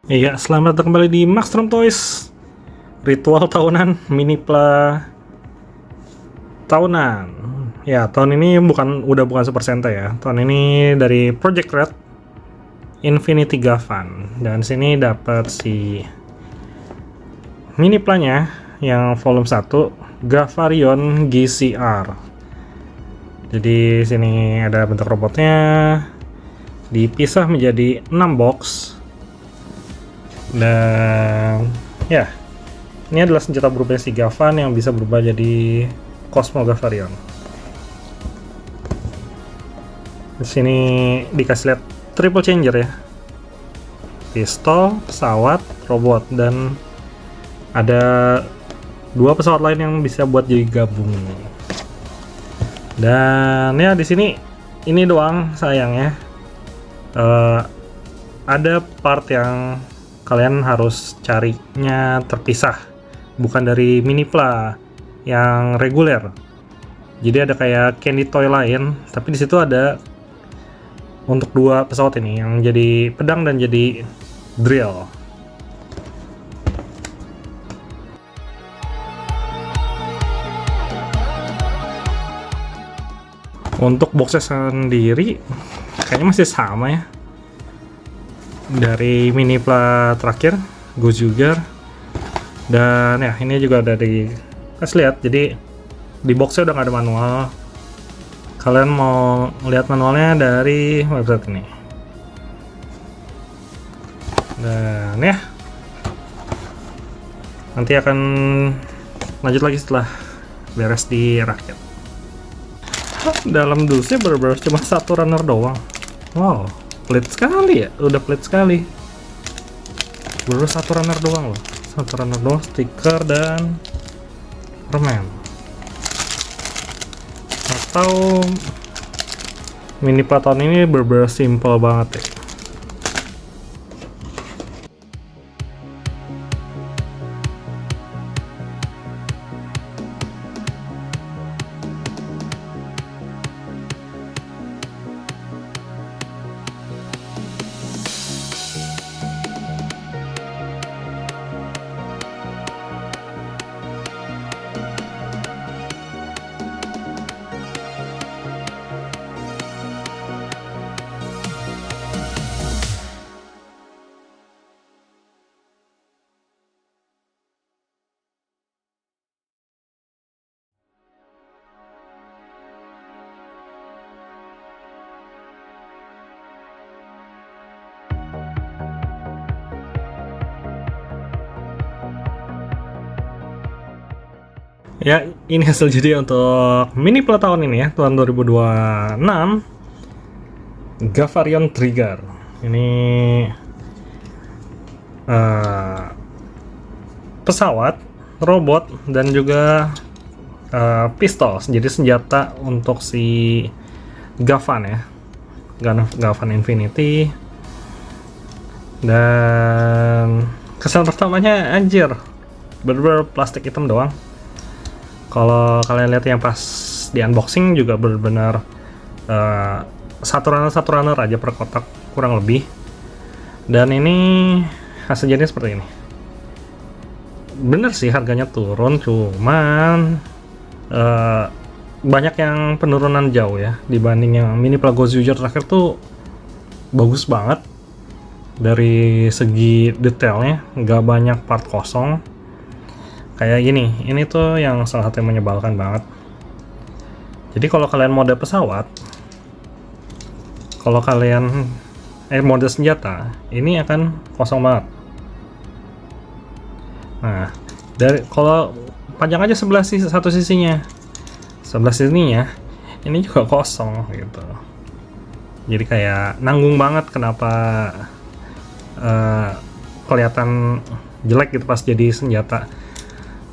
Iya, selamat datang kembali di Maxstrom Toys. Ritual tahunan, mini pla tahunan. Ya, tahun ini udah bukan Super Sentai ya. Tahun ini dari Project Red Infinity Gavan. Dan sini dapat si mini planya yang volume 1 Gavarion GCR. Jadi sini ada bentuk robotnya, dipisah menjadi 6 box. Dan ya, ini adalah senjata berubah si Gavan yang bisa berubah jadi Cosmo Gavarion. Di sini dikasih lihat triple changer ya, pistol, pesawat, robot, dan ada 2 pesawat lain yang bisa buat jadi gabung. Dan ya di sini ini doang sayangnya. Ada part yang kalian harus carinya terpisah, bukan dari mini pla yang reguler. Jadi ada kayak candy toy lain, tapi di situ ada untuk 2 pesawat ini yang jadi pedang dan jadi drill. Untuk boxnya sendiri kayaknya masih sama ya, dari mini pla terakhir Gojugar. Dan ya ini juga udah dikasih lihat, jadi di boxnya udah nggak ada manual. Kalian mau lihat manualnya dari website ini. Dan ya nanti akan lanjut lagi setelah beres di rakyat. Dalam dusnya bener-bener cuma 1 runner doang. Wow, pelit sekali ya, udah pelit sekali. Baru 1 runner doang loh, 1 runner doang, stiker dan permen. Atau mini platon ini bener-bener simple banget ya. Ya, ini hasil jadi untuk mini pla tahun ini ya, tahun 2026 Gavarion Trigger. Ini pesawat, robot, dan juga pistol. Jadi senjata untuk si Gavan ya, Gavan Infinity. Dan kesan pertamanya anjir, bener-bener plastik hitam doang. Kalau kalian lihat yang pas di unboxing juga benar-benar satu runner aja per kotak kurang lebih. Dan ini hasil jadinya seperti ini. Bener sih harganya turun, cuman banyak yang penurunan jauh ya dibanding yang mini pla Gojugar terakhir tuh. Bagus banget dari segi detailnya, nggak banyak part kosong. Kayak gini, ini tuh yang salah satu yang menyebalkan banget. Jadi kalau kalian mode pesawat, kalau kalian mode senjata, ini akan kosong banget. Nah, dari kalau panjang aja satu sisinya, sebelah sininya, ini juga kosong gitu. Jadi kayak nanggung banget kenapa kelihatan jelek gitu pas jadi senjata.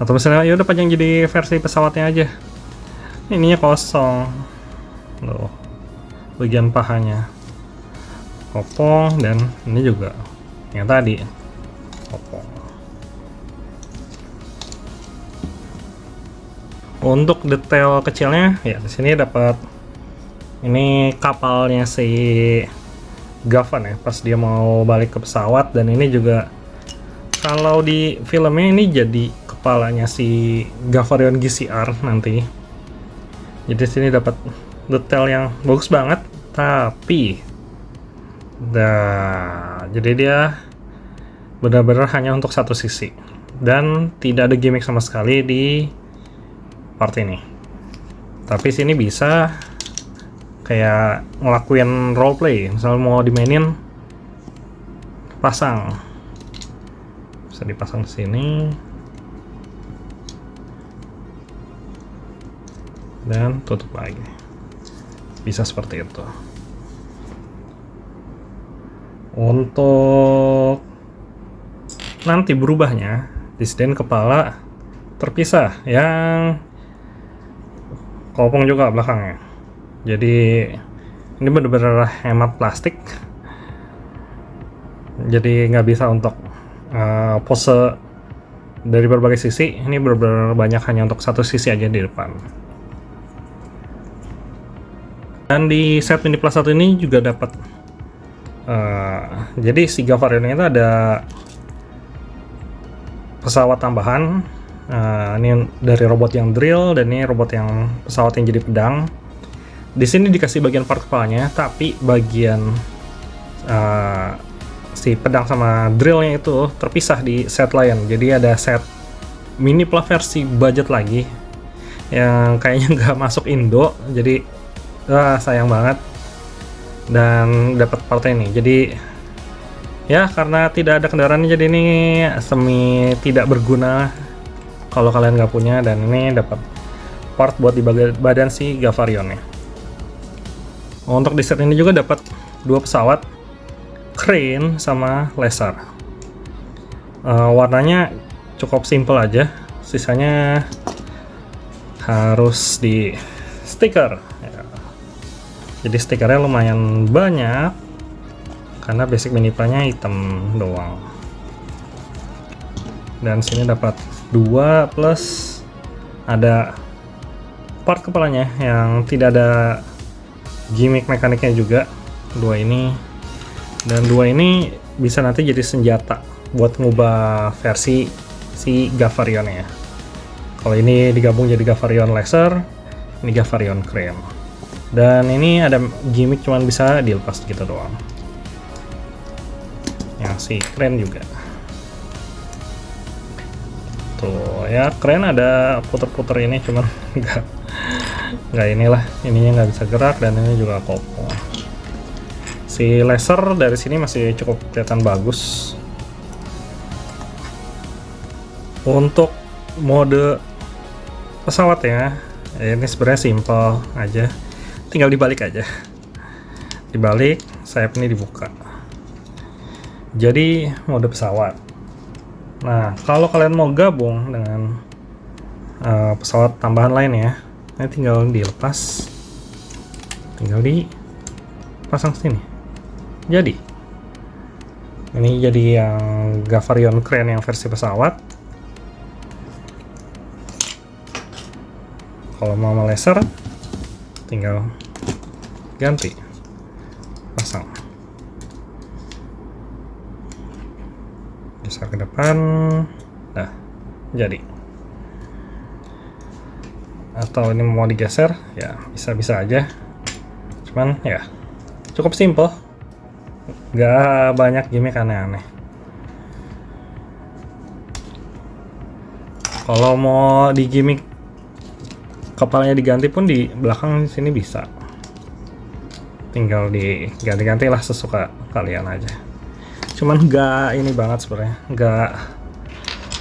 Atau misalnya ya udah panjang jadi versi pesawatnya aja, ininya kosong loh, bagian pahanya kopong, dan ini juga yang tadi kopong. Untuk detail kecilnya ya di sini dapat ini kapalnya si Gavan ya pas dia mau balik ke pesawat, dan ini juga kalau di filmnya ini jadi kepalanya si Gavarion GCR nanti. Jadi sini dapat detail yang bagus banget, tapi jadi dia benar-benar hanya untuk satu sisi dan tidak ada gimmick sama sekali di part ini. Tapi sini bisa kayak ngelakuin roleplay, misal mau dimainin pasang, bisa dipasang di sini dan tutup lagi, bisa seperti itu. Untuk nanti berubahnya disediain kepala terpisah yang kopong juga belakangnya. Jadi ini benar-benar hemat plastik, jadi nggak bisa untuk pose dari berbagai sisi. Ini benar-benar banyak hanya untuk satu sisi aja di depan. Dan di set Mini Plus 1 ini juga dapat jadi si Gavarion itu ada pesawat tambahan. Ini dari robot yang drill, dan ini robot yang pesawat yang jadi pedang. Di sini dikasih bagian part kepalanya, tapi bagian si pedang sama drillnya itu terpisah di set lain. Jadi ada set Mini Plus versi budget lagi yang kayaknya nggak masuk Indo, jadi sayang banget. Dan dapat part ini, jadi ya karena tidak ada kendaraannya, jadi ini semi tidak berguna kalau kalian nggak punya. Dan ini dapat part buat di badan si Gavarion ya. Untuk di set ini juga dapat dua pesawat, Crane sama Laser. Warnanya cukup simple aja, sisanya harus di stiker ya. Jadi stikernya lumayan banyak karena basic Mini Plus-nya hitam doang. Dan sini dapat 2 plus ada part kepalanya yang tidak ada gimmick mekaniknya juga, 2 ini. Dan 2 ini bisa nanti jadi senjata buat ngubah versi si Gavarion ya. Kalau ini digabung jadi Gavarion Laser, ini Gavarion Crane. Dan ini ada gimmick cuman bisa dilepas gitu doang. Yang si Crane juga. Tuh ya, Crane ada puter-puter ini, cuman nggak inilah, ininya nggak bisa gerak, dan ini juga kopong. Si Laser dari sini masih cukup kelihatan bagus. Untuk mode pesawat ya, ini sebenarnya simple aja, tinggal dibalik aja. Dibalik, sayap ini dibuka. Jadi mode pesawat. Nah, kalau kalian mau gabung dengan pesawat tambahan lain ya, ini tinggal dilepas, tinggal dipasang sini. Jadi ini jadi yang Gavarion Crane yang versi pesawat. Kalau mau Laser, tinggal ganti, pasang, geser ke depan, nah jadi. Atau ini mau digeser ya bisa-bisa aja, cuman ya cukup simple, nggak banyak gimmick aneh-aneh. Kalau mau di gimmick kepalanya diganti pun di belakang sini bisa, tinggal diganti-ganti lah sesuka kalian aja. Cuman nggak ini banget sebenarnya, nggak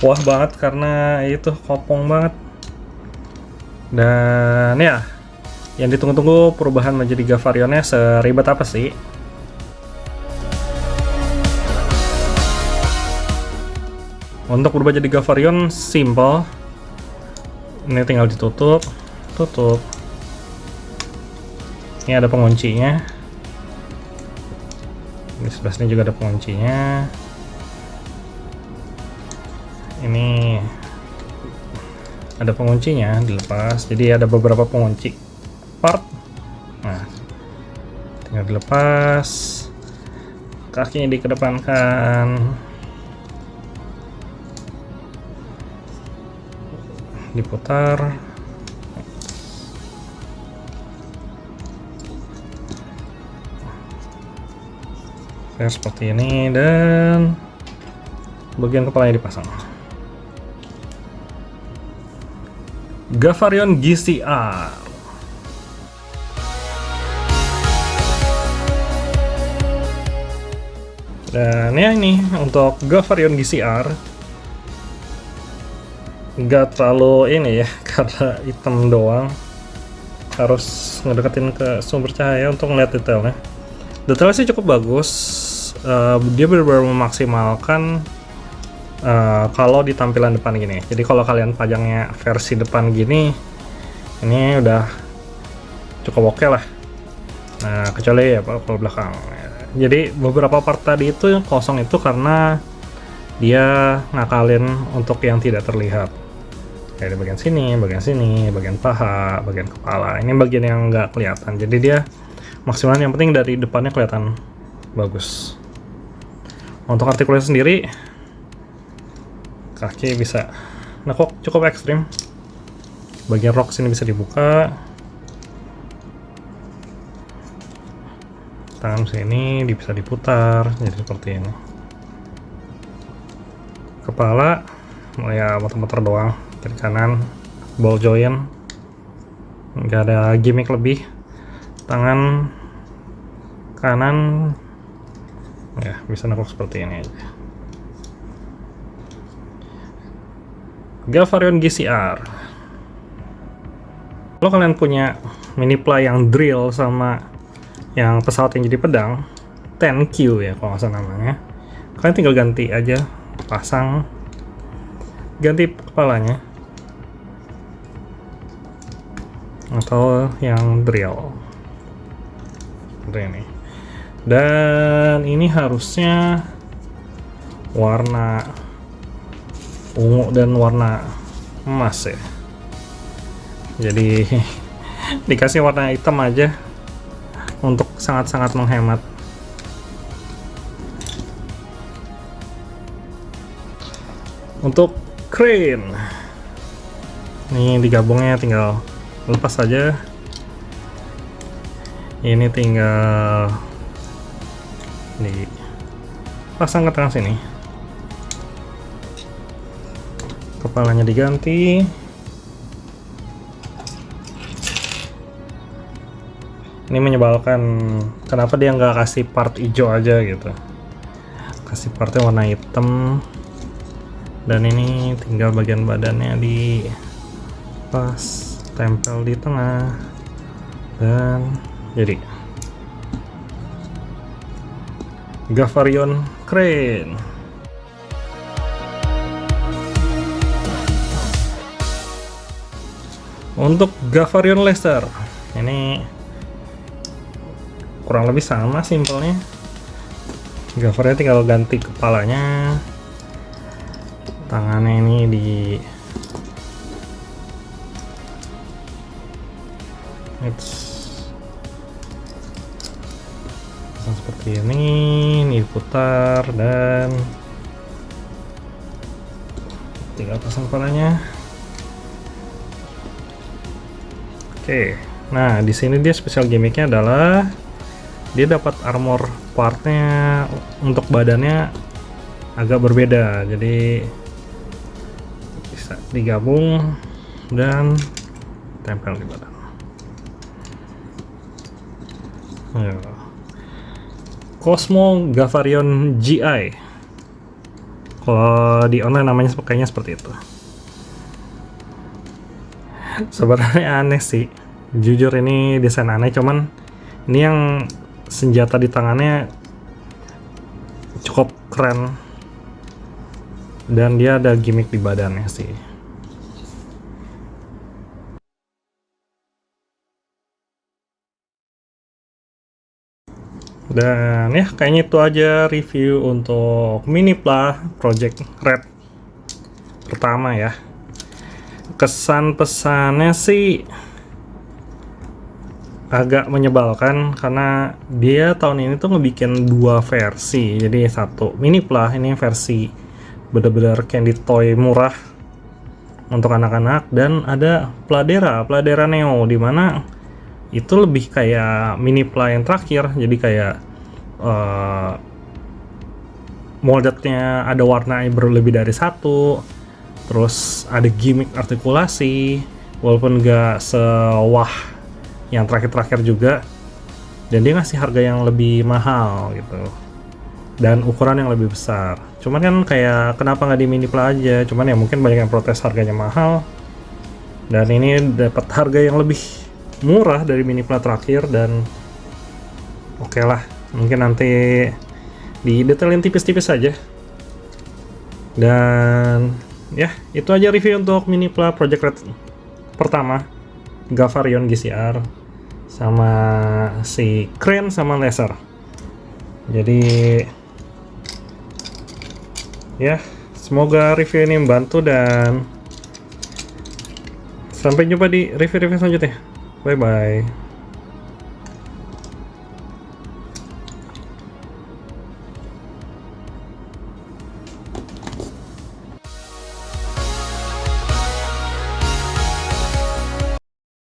wah banget karena itu kopong banget. Dan ya, yang ditunggu-tunggu perubahan menjadi Gavarionnya seribet apa sih? Untuk berubah jadi Gavarion simple, ini tinggal ditutup, tutup. Ini ada penguncinya. Di sebelah sini juga ada penguncinya. Ini ada penguncinya, dilepas. Jadi ada beberapa pengunci part. Nah, tinggal dilepas. kakinya dikedepankan, diputar, kayak seperti ini, dan bagian kepalanya dipasang. Gavarion GCR. Dan ya, ini untuk Gavarion GCR nggak terlalu ini ya, karena hitam doang, harus ngedeketin ke sumber cahaya untuk ngeliat detailnya. Detailnya sih cukup bagus. Dia benar-benar memaksimalkan kalau di tampilan depan gini. Jadi kalau kalian pajangnya versi depan gini, ini udah cukup oke lah. Nah, kecuali ya kalau belakang. Jadi beberapa part tadi itu yang kosong itu karena dia ngakalin untuk yang tidak terlihat. Kayak di bagian sini, bagian paha, bagian kepala. Ini bagian yang nggak kelihatan. Jadi dia maksimal, yang penting dari depannya kelihatan bagus. Untuk artikulasi sendiri, kaki bisa nekuk cukup ekstrim. Bagian rok sini bisa dibuka. Tangan sini bisa diputar jadi seperti ini. Kepala ya muter-muter doang, kiri kanan, ball joint, nggak ada gimmick lebih. Tangan kanan ya bisa nekuk seperti ini aja. Gavarion GCR. Kalau kalian punya mini ply yang drill sama yang pesawat yang jadi pedang, 10Q ya kalau nggak salah namanya, kalian tinggal ganti aja, pasang, ganti kepalanya, atau yang drill seperti ini. Dan ini harusnya warna ungu dan warna emas ya, jadi dikasih warna hitam aja untuk sangat-sangat menghemat. Untuk crane, ini digabungnya tinggal lepas saja. Ini tinggal dipasang ke tengah sini. Kepalanya diganti. Ini menyebalkan, kenapa dia nggak kasih part hijau aja gitu, kasih partnya warna hitam. Dan ini tinggal bagian badannya di pas, tempel di tengah, dan jadi Gavarion Crane. Untuk Gavarion Laser, ini kurang lebih sama simpelnya. Gavarion tinggal ganti kepalanya, tangannya ini di seperti ini diputar, dan tinggal pasang kepalanya. Oke, nah di sini dia special gimmicknya adalah dia dapat armor partnya untuk badannya agak berbeda, jadi bisa digabung dan tempel di badan. Cosmo Gavarion GI, kalau di online namanya kayaknya seperti itu. Sebenarnya aneh sih, jujur ini desain aneh, cuman ini yang senjata di tangannya cukup keren, dan dia ada gimmick di badannya sih. Dan ya kayaknya itu aja review untuk Minipla Project Red pertama ya. Kesan pesannya sih agak menyebalkan karena dia tahun ini tuh ngebikin 2 versi. Jadi satu mini pla, ini versi bener-bener candy toy murah untuk anak-anak, dan ada Pladera Neo, dimana itu lebih kayak mini pla yang terakhir. Jadi kayak moldednya ada warna berlebih dari satu, terus ada gimmick artikulasi walaupun gak sewah yang terakhir-terakhir juga, dan dia ngasih harga yang lebih mahal gitu dan ukuran yang lebih besar. Cuman kan kayak kenapa nggak di mini pla aja, cuman ya mungkin banyak yang protes harganya mahal, dan ini dapat harga yang lebih murah dari mini pla terakhir. Dan oke lah, mungkin nanti didetailin tipis-tipis aja. Dan ya itu aja review untuk mini pla Project Red pertama, Gavarion GCR sama si Crane sama Laser. Jadi ya, semoga review ini membantu, dan sampai jumpa di review-review selanjutnya. Bye bye.